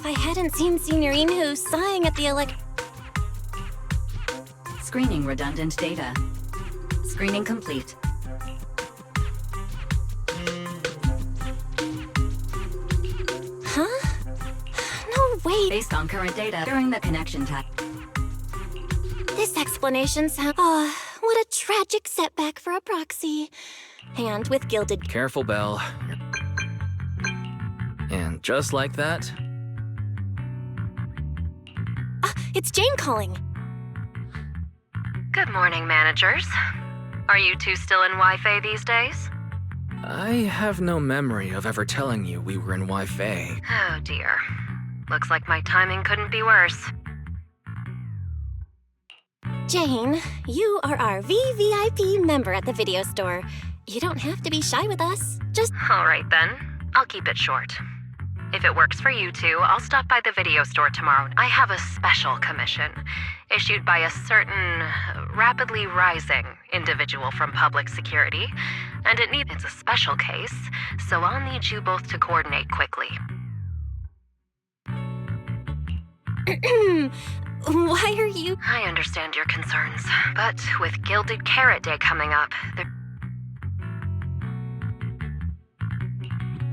I hadn't seen Senior Inhu sighing at the Screening redundant data. Screening complete. Huh? No, wait. Based on current data during the connection time. This explanation sounds... what a tragic setback for a proxy. And with gilded... Careful, Belle. And just like that... It's Jane calling. Good morning, managers. Are you two still in Wi-Fi these days? I have no memory of ever telling you we were in Wi-Fi. Oh dear. Looks like my timing couldn't be worse. Jane, you are our VVIP member at the video store. You don't have to be shy with us. Just... All right then. I'll keep it short. If it works for you two, I'll stop by the video store tomorrow. I have a special commission issued by a certain rapidly rising individual from public security, and it's a special case, so I'll need you both to coordinate quickly. Why are you... I understand your concerns, but with Gilded Carrot Day coming up,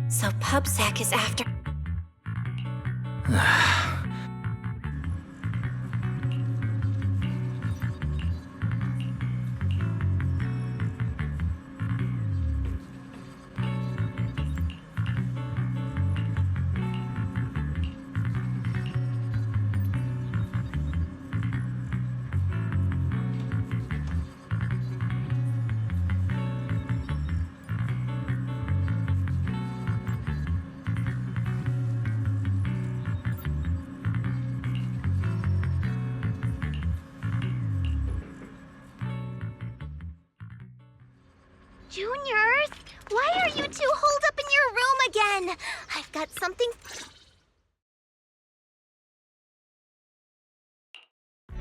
So PubSec is after... Juniors, why are you two holed up in your room again? I've got something...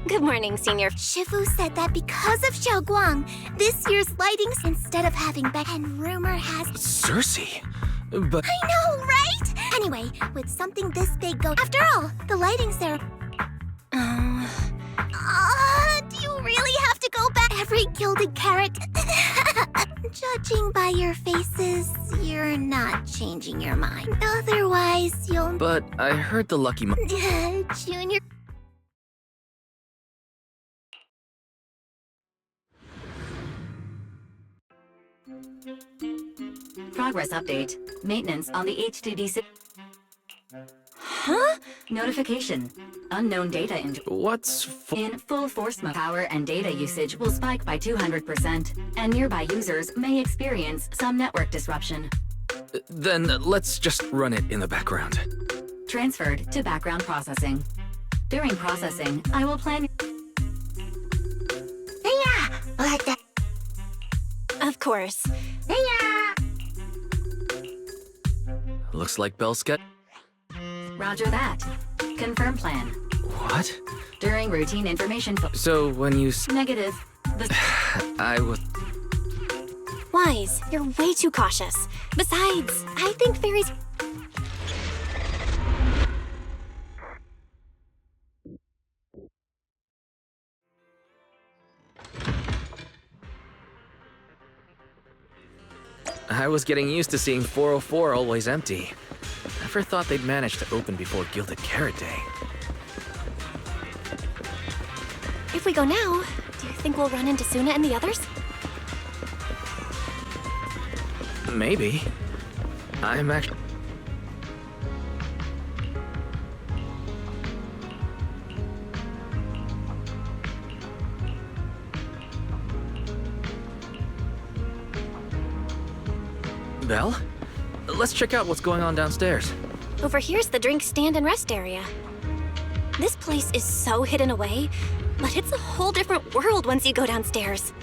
Good morning, Senior. Shifu said that because of Xiaoguang, this year's lightings, instead of having back, and rumor has... Cersei? But... I know, right? Anyway, with something this big go... After all, the lighting ceremony... do you really have to go back every Gilded Carrot? Judging by your faces, you're not changing your mind. Otherwise, you'll... But I heard the lucky Junior... Progress update. Maintenance on the HDD. Huh? Notification. Unknown data What's in full force mode. Power and data usage will spike by 200%, and nearby users may experience some network disruption. Then let's just run it in the background. Transferred to background processing. During processing, I will plan... Of course. Looks like Belle's got... Roger that. Confirm plan. What? During routine information... So when you... Negative. I was... Wise, you're way too cautious. Besides, I think fairies... I was getting used to seeing 404 always empty. Never thought they'd manage to open before Gilded Carrot Day. If we go now, do you think we'll run into Suna and the others? Maybe. I'm actually... Belle? Let's check out what's going on downstairs. Over here's the drink stand and rest area. This place is so hidden away, but it's a whole different world once you go downstairs.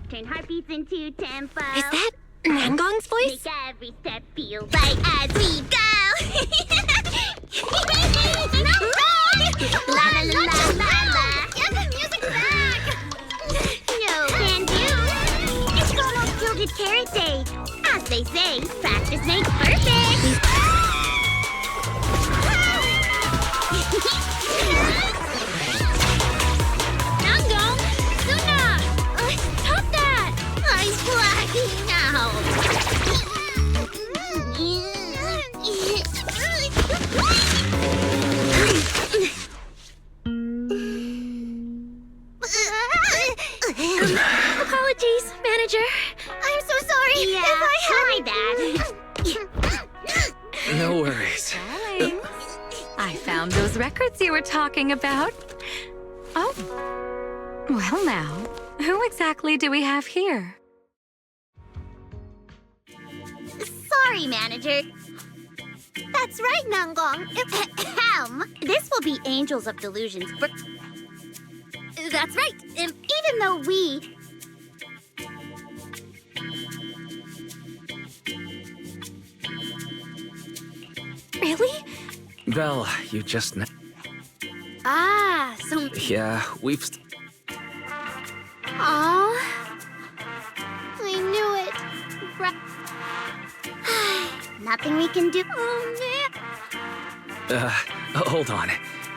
Turn heartbeats into tempo. Is that Nangong's voice? Make every step feel right as we go. No! la la la la. Get the music back! No can do. It's almost Gilded Carrot Day. As they say, practice makes perfect. Nangong! Suna! Stop that! I'm blacking Apologies, manager. I'm so sorry. Yeah, if I my bad. No worries. Darling, I found those records you were talking about. Oh. Well now, who exactly do we have here? Sorry, manager. That's right, Nangong. This will be Angels of Delusions. That's right. Even though we... Really? Well, you just... Ah, so... Yeah, we've... Aw. I knew it. Nothing we can do. Oh, man. Hold on.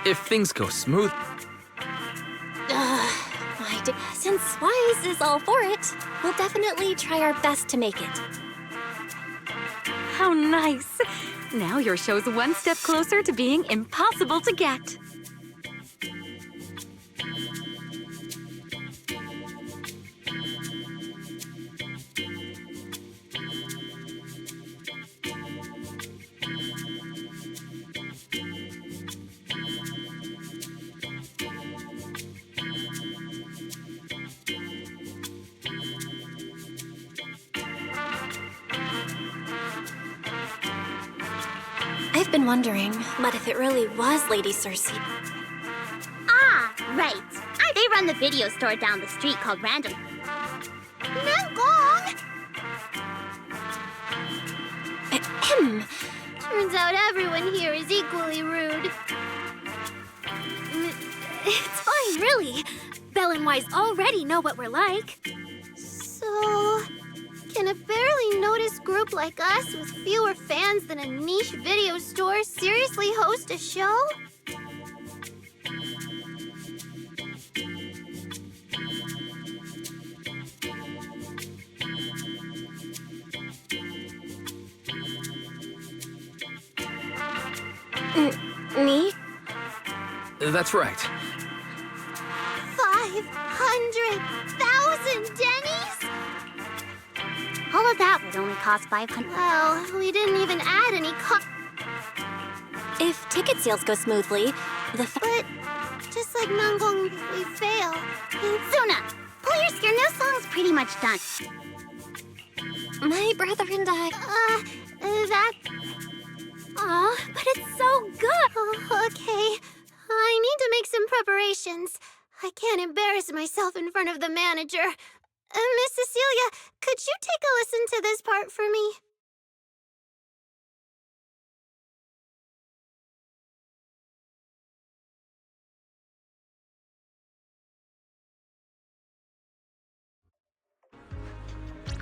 If things go smooth... Since Wise is all for it, we'll definitely try our best to make it. How nice. Now your show's one step closer to being impossible to get. I've been wondering, what if it really was Lady Cersei? Ah, right. They run the video store down the street called Random. Nangong! Ahem. Turns out everyone here is equally rude. It's fine, really. Belle and Wise already know what we're like. So, can a barely noticed group like us with fewer fans than a niche video store seriously host a show? Me? That's right. 500,000 Denny's? All of that would only cost 500. Well, we didn't even add any cost. If ticket sales go smoothly, the But just like Nangong, we fail. Suna, pull your skirt. Your new song's pretty much done. my brother and I... That... Aw, but it's so good! Oh, okay. I need to make some preparations. I can't embarrass myself in front of the manager. Miss Cecilia, could you take a listen to this part for me?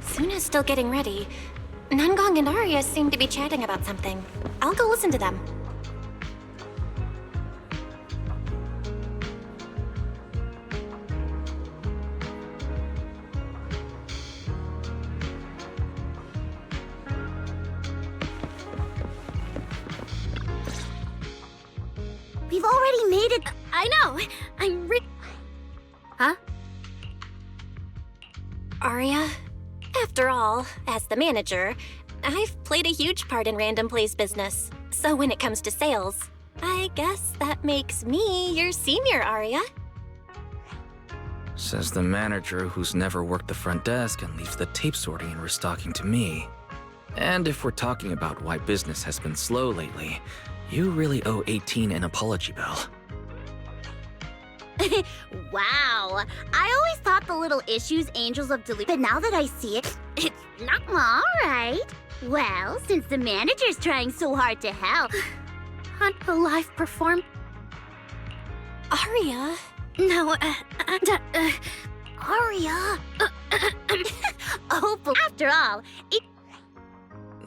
Suna's still getting ready. Nangong and Arya seem to be chatting about something. I'll go listen to them. We've already made it. I know! Huh? Arya? After all, as the manager, I've played a huge part in Random Play's business. So when it comes to sales, I guess that makes me your senior, Arya. Says the manager who's never worked the front desk and leaves the tape sorting and restocking to me. And if we're talking about why business has been slow lately, you really owe 18 an apology, Belle. Wow. I always thought the little issues Angels of Delusion, but now that I see it, it's not all right. Well, since the manager's trying so hard to help. On a live perform... Arya? No, Arya. Oh, but after all, it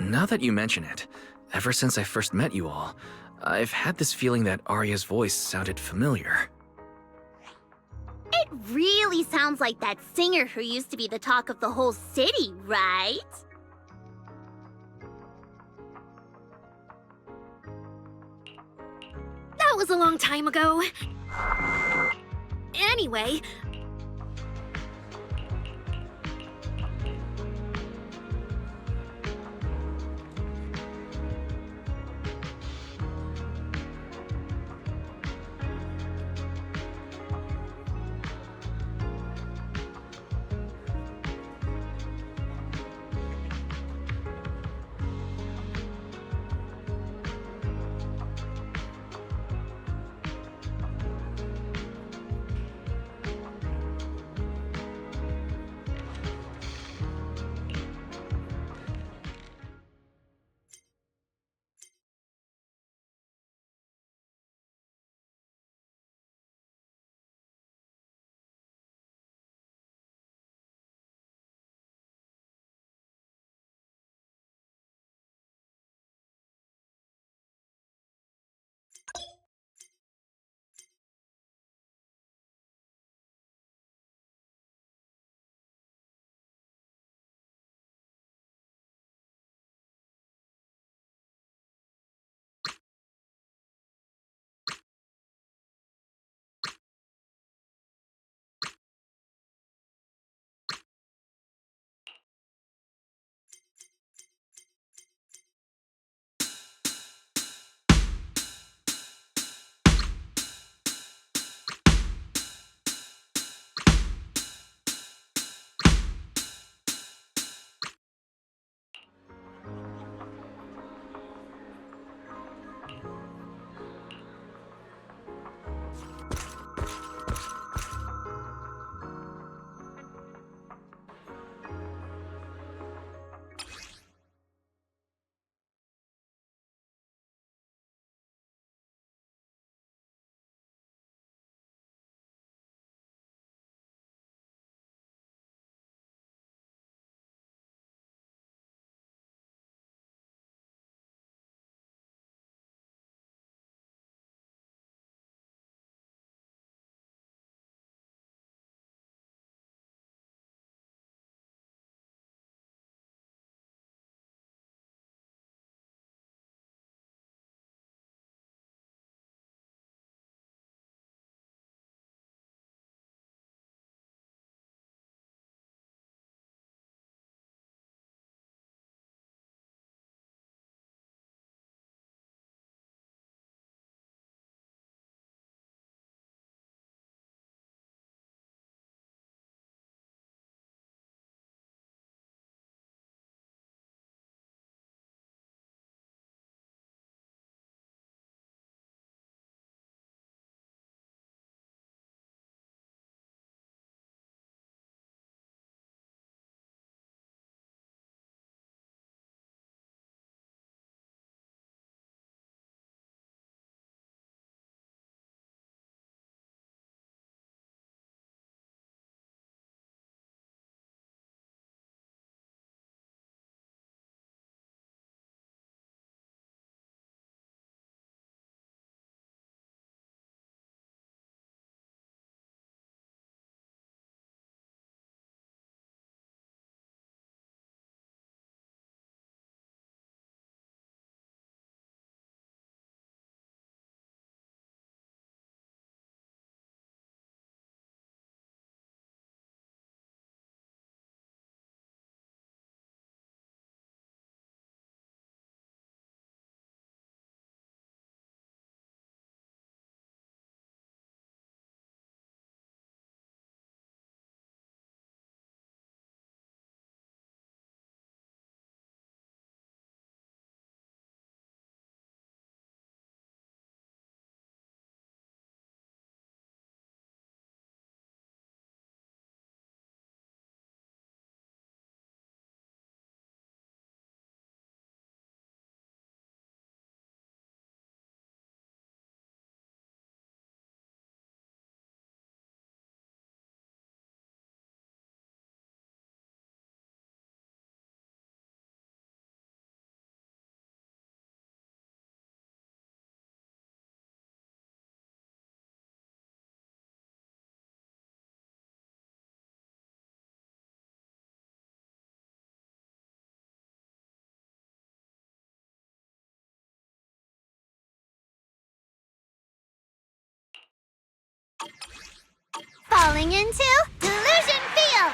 Now that you mention it, ever since I first met you all, I've had this feeling that Arya's voice sounded familiar. really sounds like that singer who used to be the talk of the whole city, right? That was a long time ago. Anyway, Falling into Delusion Field!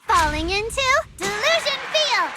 Falling into Delusion Field!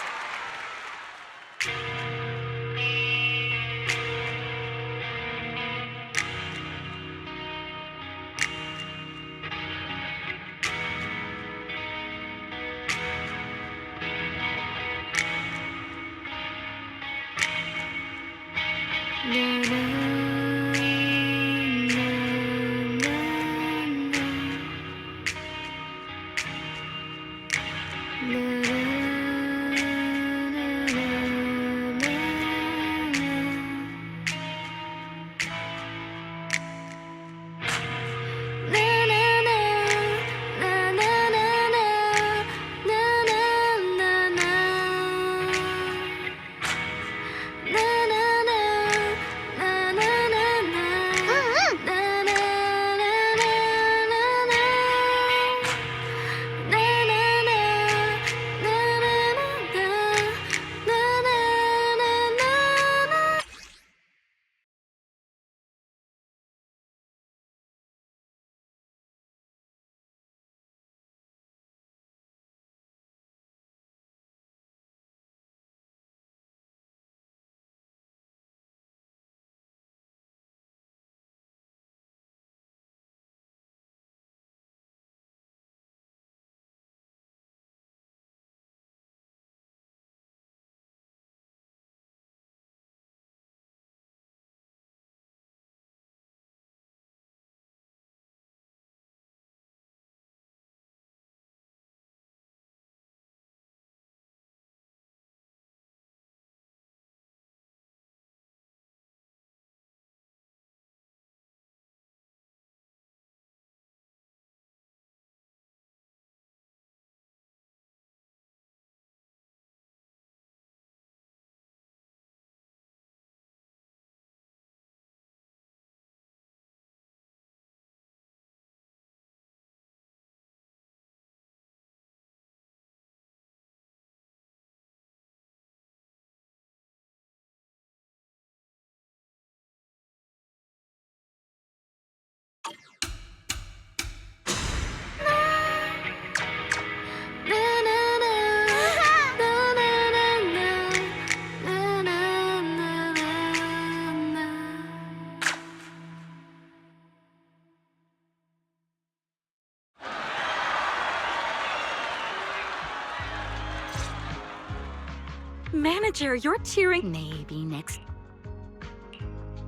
Manager, you're cheering. Maybe next.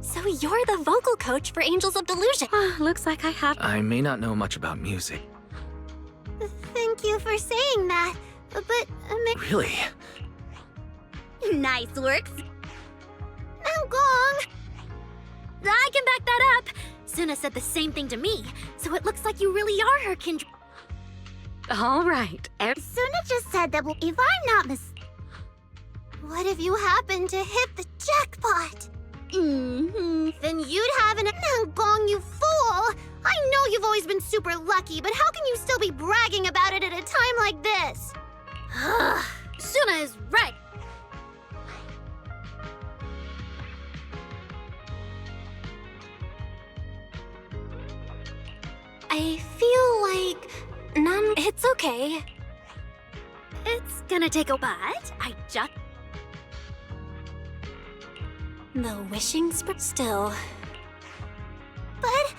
So you're the vocal coach for Angels of Delusion. Looks like I have. I may not know much about music. Thank you for saying that. But, Really? nice work. Nangong! I can back that up. Suna said the same thing to me, so it looks like you really are her kindred. All right. Suna just said that if I'm not what if you happen to hit the jackpot? Then you'd have an Nangong, you fool! I know you've always been super lucky, but how can you still be bragging about it at a time like this? Suna is right. I feel like it's okay. It's gonna take a but I just... The wishing spur still. But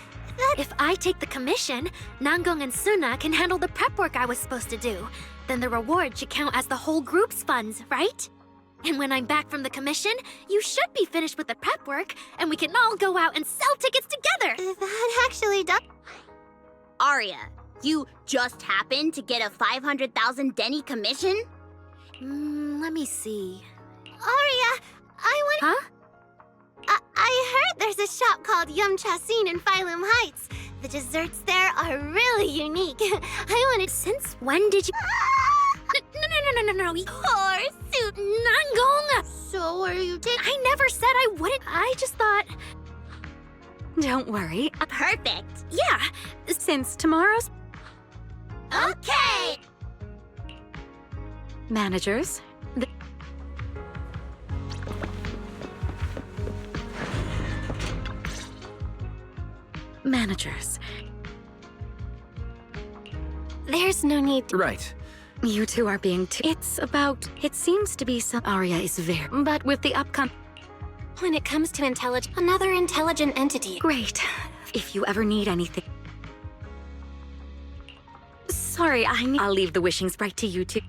if I take the commission, Nangong and Suna can handle the prep work I was supposed to do. Then the reward should count as the whole group's funds, right? And when I'm back from the commission, you should be finished with the prep work, and we can all go out and sell tickets together! That actually does. Arya, you just happened to get a 500,000 Denny commission? Let me see. Arya, I want. Huh? I heard there's a shop called Yum Chasin in Phylum Heights. The desserts there are really unique. I wanted. Since when did you... No. Poor suit. Nangong! So are you taking? I never said I wouldn't. I just thought... Don't worry. Perfect. Yeah, Since tomorrow's Okay. managers, managers, There's no need to. Right. you two are being It's about... It seems to be some... Arya is very... But with the upcoming... When it comes to another intelligent entity. Great. If you ever need anything... Sorry, I'll leave the wishing sprite to you two.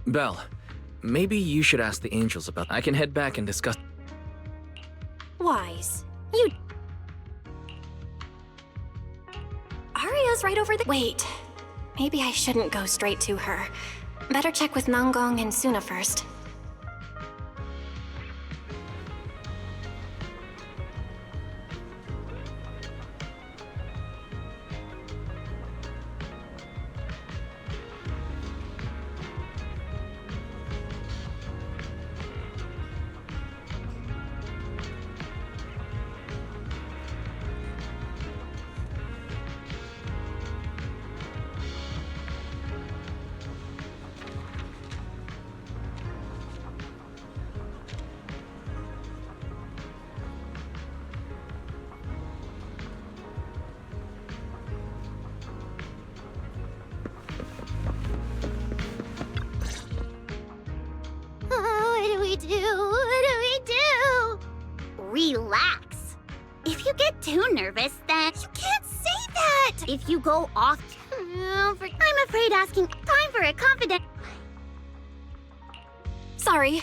Belle, maybe you should ask the angels about... I can head back and discuss... Wise. You. Arya's right over the. Wait. Maybe I shouldn't go straight to her. Better check with Nangong and Suna first. What do we do? Relax. If you get too nervous, then you can't say that. If you go off, I'm afraid asking. Time for a confident. Sorry.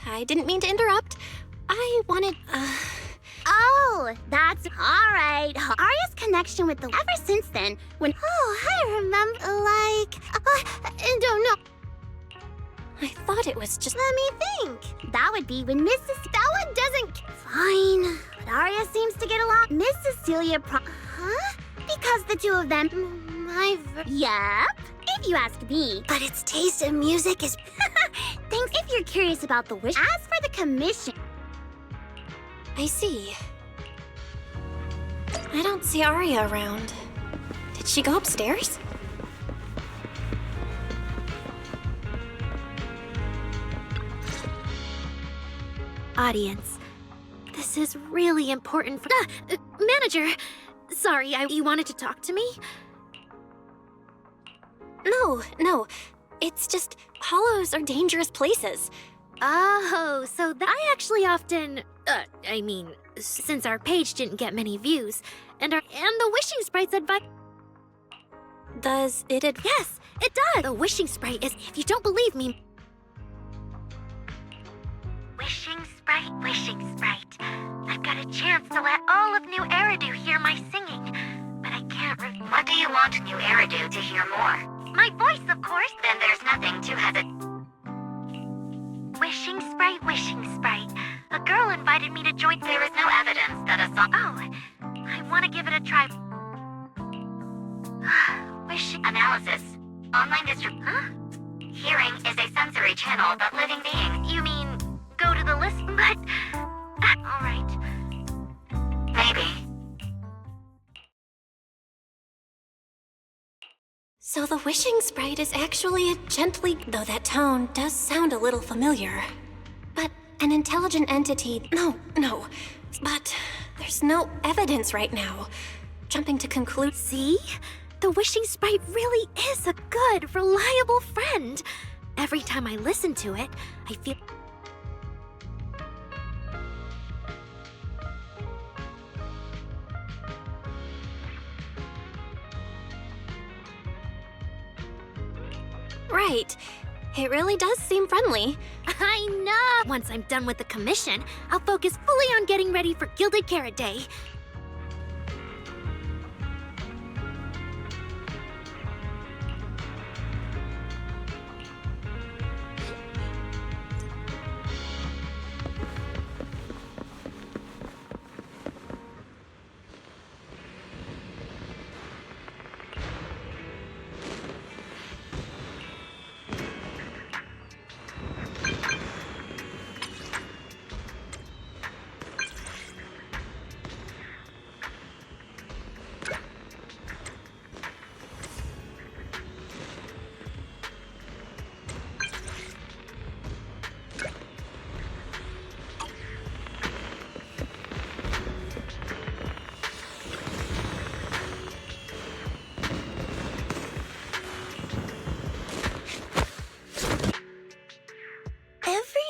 I didn't mean to interrupt. I wanted. Oh, that's all right. Arya's connection with the ever since then. When I remember, don't know. I thought it was just. Let me think. That would be when Miss That one doesn't. Fine, but Arya seems to get along. Miss Cecilia Huh? Because the two of them. Yup. If you ask me. But its taste in music is. Thanks. If you're curious about the wish, as for the commission. I see. I don't see Arya around. Did she go upstairs? Audience, this is really important for... Manager! Sorry, you wanted to talk to me? No. It's just hollows are dangerous places. Oh, so I actually often... since our page didn't get many views, and the wishing sprite's advice... Does it Yes, it does! The wishing sprite is... If you don't believe me... Sprite, Wishing Sprite. I've got a chance to let all of New Eridu hear my singing, but I can't What do you want New Eridu to hear more? My voice, of course. Then there's nothing to hesitate. Wishing Sprite, Wishing Sprite. A girl invited me to join. There is no evidence that a song... Oh, I want to give it a try. Wishing... Analysis. Online distribution. Huh? Hearing is a sensory channel that living beings... You mean go to the list? But... all right. Maybe. So the wishing sprite is actually a gently, though that tone does sound a little familiar. But an intelligent entity, no. But there's no evidence right now. Jumping to conclude. See? The Wishing Sprite really is a good, reliable friend. Every time I listen to it, I feel... Right. It really does seem friendly. I know! Once I'm done with the commission, I'll focus fully on getting ready for Gilded Carrot Day.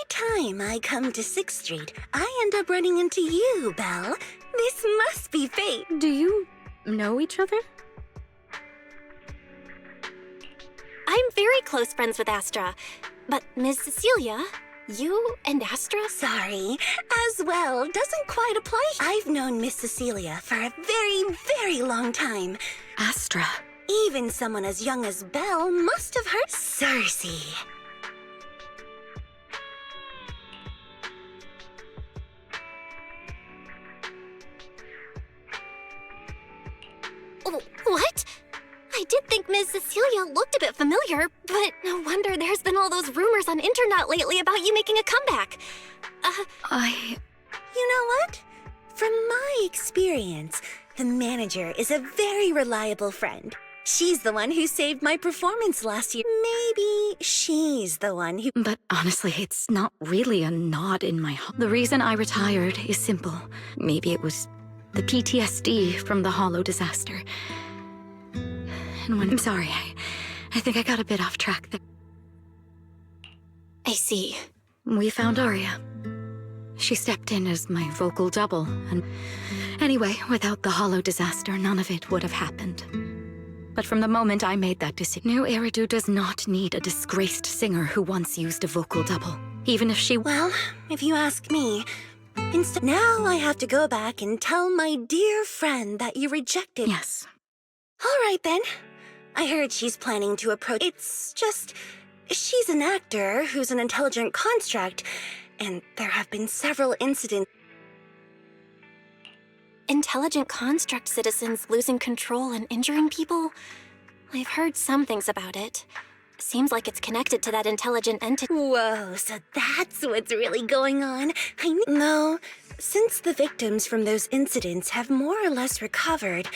Time I come to 6th Street, I end up running into you, Belle. This must be fate. Do you know each other? I'm very close friends with Astra. But Ms. Cecilia, you and Astra? Sorry. As well, doesn't quite apply. I've known Miss Cecilia for a very, very long time. Astra. Even someone as young as Belle must have heard Cersei. What? I did think Ms. Cecilia looked a bit familiar, but no wonder there's been all those rumors on internet lately about you making a comeback. You know what? From my experience, the manager is a very reliable friend. She's the one who saved my performance last year. Maybe she's the one who... But honestly, it's not really a nod in my heart. The reason I retired is simple. Maybe it was the PTSD from the Hollow disaster. And when... I'm sorry, I think I got a bit off track there. I see. We found Arya. She stepped in as my vocal double, and... Anyway, without the Hollow disaster, none of it would have happened. But from the moment I made that decision, New Eridu does not need a disgraced singer who once used a vocal double. Even if she... Well, if you ask me, now I have to go back and tell my dear friend that you rejected... Yes. All right, then. I heard she's planning to approach... It's just... She's an actor who's an intelligent construct, and there have been several incidents... Intelligent construct citizens losing control and injuring people? I've heard some things about it. Seems like it's connected to that intelligent entity. Whoa, so that's what's really going on. No, since the victims from those incidents have more or less recovered,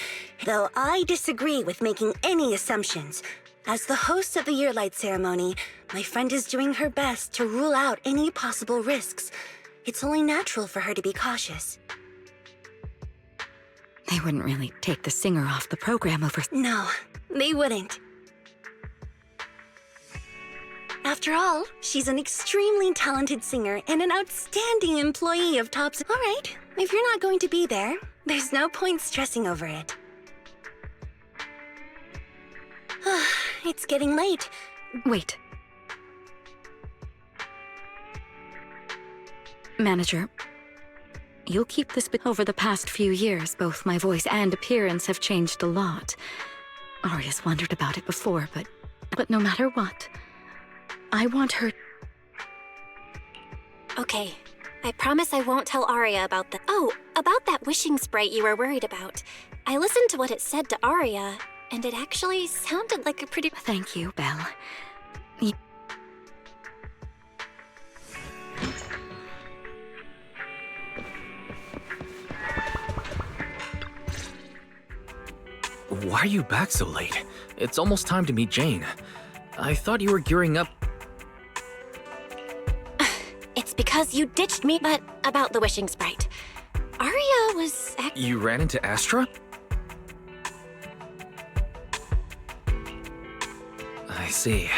though I disagree with making any assumptions. As the host of the Yearlight ceremony, my friend is doing her best to rule out any possible risks. It's only natural for her to be cautious. They wouldn't really take the singer off the program over... No, they wouldn't. After all, she's an extremely talented singer and an outstanding employee of Top's... All right, if you're not going to be there, there's no point stressing over it. It's getting late. Wait. Manager, you'll keep this over the past few years, both my voice and appearance have changed a lot. Arya's wondered about it before, but no matter what, I want her... Okay, I promise I won't tell Arya about the— Oh, about that wishing sprite you were worried about. I listened to what it said to Arya, and it actually sounded like a pretty— Thank you, Belle. Why are you back so late? It's almost time to meet Jane. I thought you were gearing up. It's because you ditched me, but about the wishing sprite. Arya was You ran into Astra? I see.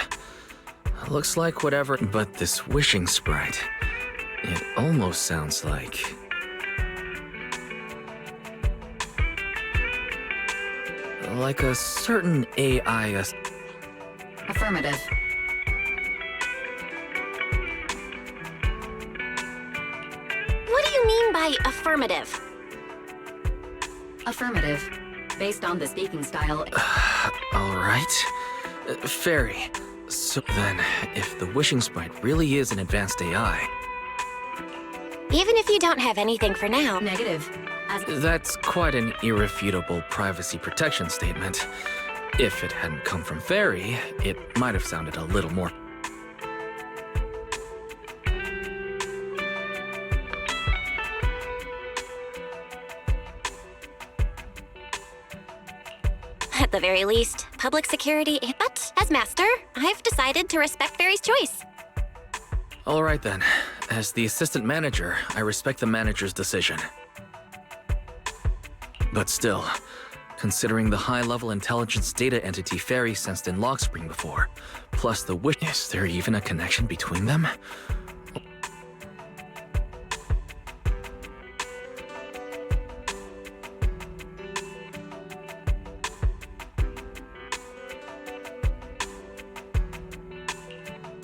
Looks like whatever, but this wishing sprite, it almost sounds like... like a certain AI. Affirmative. What do you mean by affirmative? Affirmative. Based on the speaking style... Alright. Fairy. So then, if the wishing sprite really is an advanced AI... Even if you don't have anything for now. Negative. That's quite an irrefutable privacy protection statement. If it hadn't come from Fairy, it might have sounded a little more... At the very least, public security. But as master, I've decided to respect Fairy's choice. Alright then. As the assistant manager, I respect the manager's decision. But still, considering the high-level intelligence data entity Fairy sensed in Lockspring before, plus the wish... Is there even a connection between them?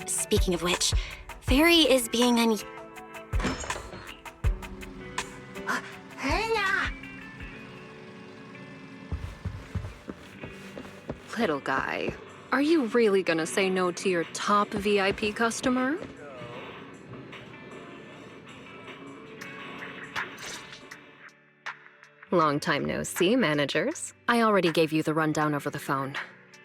Speaking of which, Fairy is being Little guy, are you really gonna say no to your top VIP customer? Long time no see, managers. I already gave you the rundown over the phone.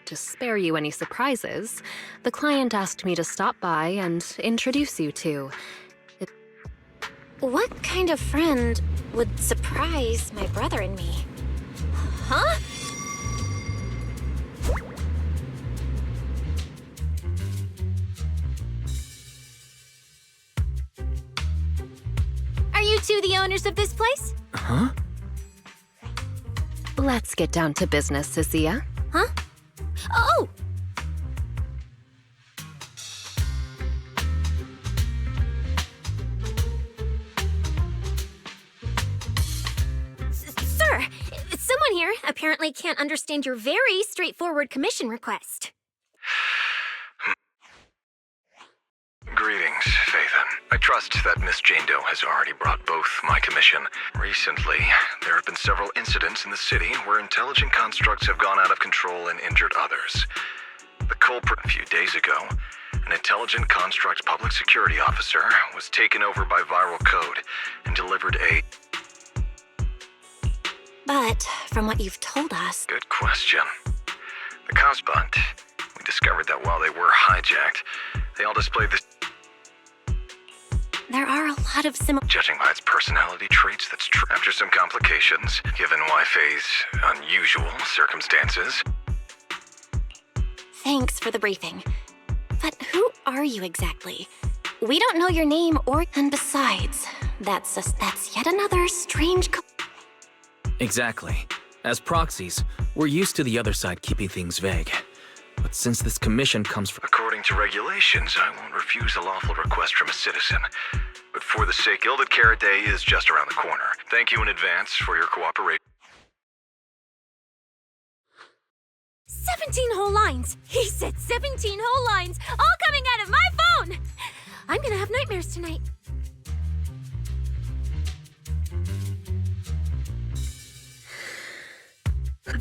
To spare you any surprises, the client asked me to stop by and introduce you to... What kind of friend would surprise my brother and me? Huh? Are you two the owners of this place? Huh? Let's get down to business, Azia. Huh? Oh! Sir, someone here apparently can't understand your very straightforward commission request. Greetings, Phaethon. I trust that Miss Jane Doe has already brought both my commission. Recently, there have been several incidents in the city where intelligent constructs have gone out of control and injured others. The culprit a few days ago, an intelligent construct public security officer was taken over by viral code and delivered a... But from what you've told us... Good question. The cops, but we discovered that while they were hijacked, they all displayed this... There are a lot of Judging by its personality traits, that's true. After some complications, given Wi-Fi's unusual circumstances. Thanks for the briefing. But who are you exactly? We don't know your name or... And besides, that's yet another strange... Exactly. As proxies, we're used to the other side keeping things vague. But since this commission comes from... According to regulations, I won't refuse a lawful request from a citizen. But for the sake, Gilded Carrot Day is just around the corner. Thank you in advance for your cooperation. 17 whole lines! He said 17 whole lines, all coming out of my phone! I'm gonna have nightmares tonight.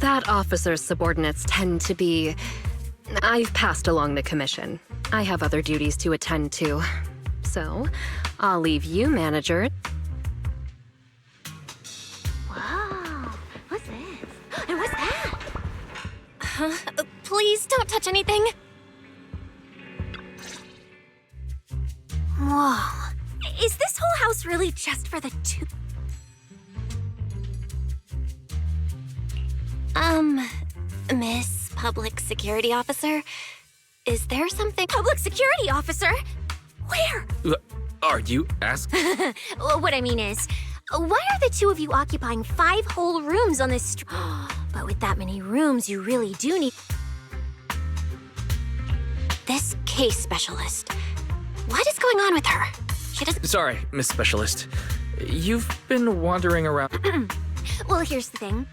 That officer's subordinates tend to be... I've passed along the commission. I have other duties to attend to. So, I'll leave you, manager. Whoa, what's this? And what's that? Please don't touch anything. Whoa. Is this whole house really just for the two? Miss Public Security Officer, is there something? Public security officer? Where? Are you asking? What I mean is, why are the two of you occupying 5 whole rooms on this street? But with that many rooms, you really do need... This case specialist. What is going on with her? She doesn't... Sorry, Miss Specialist. You've been wandering around. Well, here's the thing.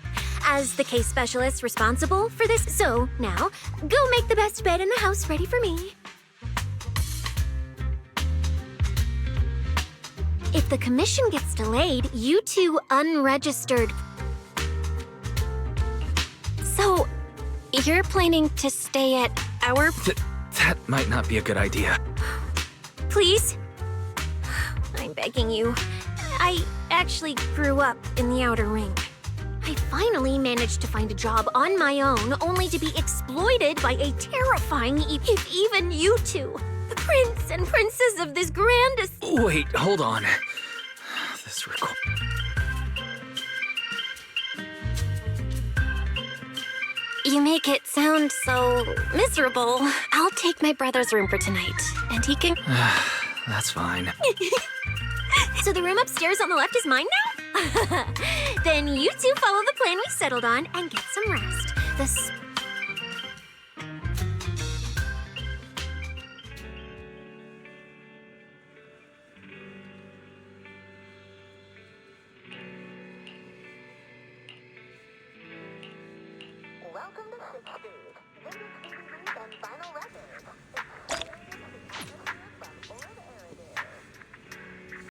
As the case specialist responsible for this, so now, go make the best bed in the house ready for me. If the commission gets delayed, you two unregistered... So, you're planning to stay at our... That might not be a good idea. Please? I'm begging you. I actually grew up in the Outer Ring. I finally managed to find a job on my own, only to be exploited by a terrifying, if even you two, the prince and princess of this grandest... Wait, hold on. This record... You make it sound so miserable. I'll take my brother's room for tonight, and he can... That's fine. So the room upstairs on the left is mine now? Then you two follow the plan we settled on and get some rest. Welcome to ZZZ, latest DVDs and vinyl records. Experience the future from